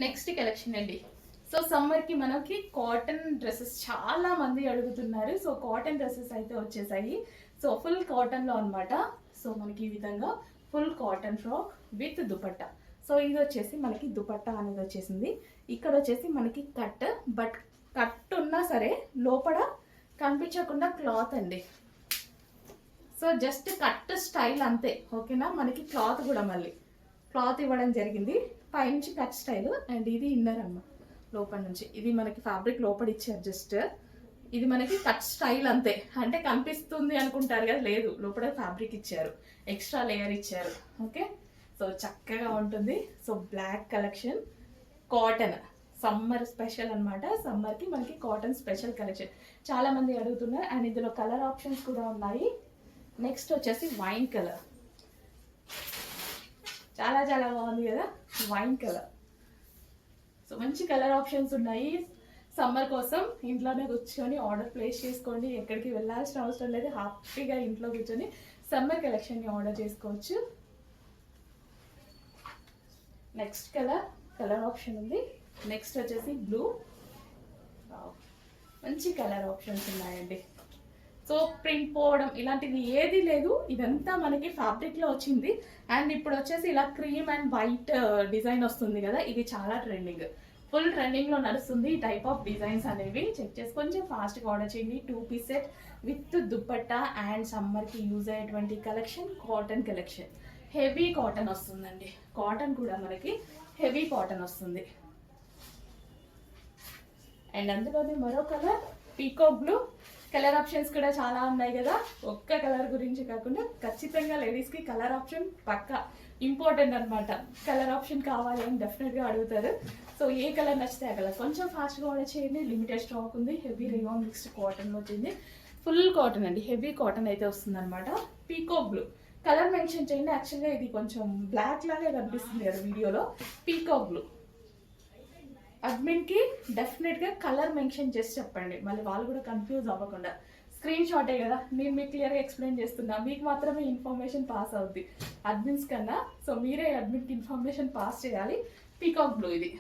Next collection అండి. So సమ్మర్కి మనకి కాటన్ డ్రెస్సెస్ చాలా మంది అడుగుతున్నారు. సో కాటన్ డ్రెస్సెస్ అయితే వచ్చేసాయి. సో ఫుల్ కాటన్లో అనమాట. సో మనకి ఈ విధంగా full cotton frock with dupatta. So ఇది వచ్చేసి మనకి దుపట్టా అనేది వచ్చేసింది. ఇక్కడ వచ్చేసి మనకి కట్, బట్ కట్ ఉన్నా సరే లోపల కనిపించకుండా క్లాత్ అండి. సో జస్ట్ కట్ స్టైల్ అంతే, ఓకేనా. మనకి క్లాత్ కూడా మళ్ళీ క్లాత్ ఇవ్వడం జరిగింది. పైనుంచి కట్ స్టైల్ అండ్ ఇది ఇన్నర్ అమ్మ లోపల నుంచి. ఇది మనకి ఫ్యాబ్రిక్ లోపల ఇచ్చారు. జస్ట్ ఇది మనకి కట్ స్టైల్ అంతే, అంటే కనిపిస్తుంది అనుకుంటారు కదా, లేదు లోపల ఫ్యాబ్రిక్ ఇచ్చారు, ఎక్స్ట్రా లేయర్ ఇచ్చారు. ఓకే, సో చక్కగా ఉంటుంది. So black collection, cotton summer special అనమాట. సమ్మర్కి మనకి కాటన్ స్పెషల్ కలెక్షన్ చాలా మంది అడుగుతున్నారు. అండ్ ఇందులో కలర్ ఆప్షన్స్ కూడా ఉన్నాయి. నెక్స్ట్ వచ్చేసి వైన్ కలర్, చాలా చాలా బాగుంది కదా వైన్ కలర్. సో మంచి కలర్ ఆప్షన్స్ ఉన్నాయి. సమ్మర్ కోసం ఇంట్లోనే కూర్చొని ఆర్డర్ ప్లేస్ చేసుకోండి, ఎక్కడికి వెళ్ళాల్సిన అవసరం లేదు. హ్యాపీగా ఇంట్లో కూర్చొని సమ్మర్ కలెక్షన్ని ఆర్డర్ చేసుకోవచ్చు. నెక్స్ట్ కలర్ ఆప్షన్ ఉంది. నెక్స్ట్ వచ్చేసి బ్లూ, మంచి కలర్ ఆప్షన్స్ ఉన్నాయండి. సో ప్రింట్ పోవడం ఇలాంటివి ఏది లేదు, ఇదంతా మనకి ఫ్యాబ్రిక్లో వచ్చింది. అండ్ ఇప్పుడు వచ్చేసి ఇలా క్రీమ్ అండ్ వైట్ డిజైన్ వస్తుంది కదా, ఇది చాలా ట్రెండింగ్, ఫుల్ ట్రెండింగ్లో నడుస్తుంది ఈ టైప్ ఆఫ్ డిజైన్స్ అనేవి. చెక్ చేసి కొంచెం ఫాస్ట్గా ఆర్డర్ చేయండి. 2 piece set with dupatta and సమ్మర్కి యూజ్ అయ్యేటువంటి collection, cotton collection. Heavy cotton వస్తుందండి, కాటన్ కూడా మనకి హెవీ కాటన్ వస్తుంది. అండ్ అందులోనే మరో colour peacock blue. Colour options కూడా చాలా ఉన్నాయి కదా, ఒక్క కలర్ గురించి కాకుండా ఖచ్చితంగా లేడీస్కి కలర్ ఆప్షన్ పక్కా ఇంపార్టెంట్ అనమాట. కలర్ ఆప్షన్ కావాలి అని డెఫినెట్గా అడుగుతారు. సో ఏ కలర్ నచ్చితే ఆ కలర్. కొంచెం ఫాస్ట్గా ఆర్డర్ చేయండి, లిమిటెడ్ స్టాక్ ఉంది. హెవీ రేయాన్ మిక్స్డ్ కాటన్ వచ్చింది, ఫుల్ కాటన్ అండి, హెవీ కాటన్ అయితే వస్తుంది అనమాట. పీకాక్ బ్లూ కలర్ మెన్షన్ చేయండి. యాక్చువల్గా ఇది కొంచెం బ్లాక్ లాగే కనిపిస్తుంది కదా వీడియోలో. పీకాక్ బ్లూ అడ్మిన్కి డెఫినెట్గా కలర్ మెన్షన్ చేసి చెప్పండి, మళ్ళీ వాళ్ళు కూడా కన్ఫ్యూజ్ అవ్వకుండా. స్క్రీన్ షాటే కదా, నేను మీకు క్లియర్గా ఎక్స్ప్లెయిన్ చేస్తున్నా, మీకు మాత్రమే ఇన్ఫర్మేషన్ పాస్ అవుద్ది అడ్మిన్స్ కన్నా. సో మీరే అడ్మిన్కి ఇన్ఫర్మేషన్ పాస్ చేయాలి. పీకాక్ బ్లూ ఇది.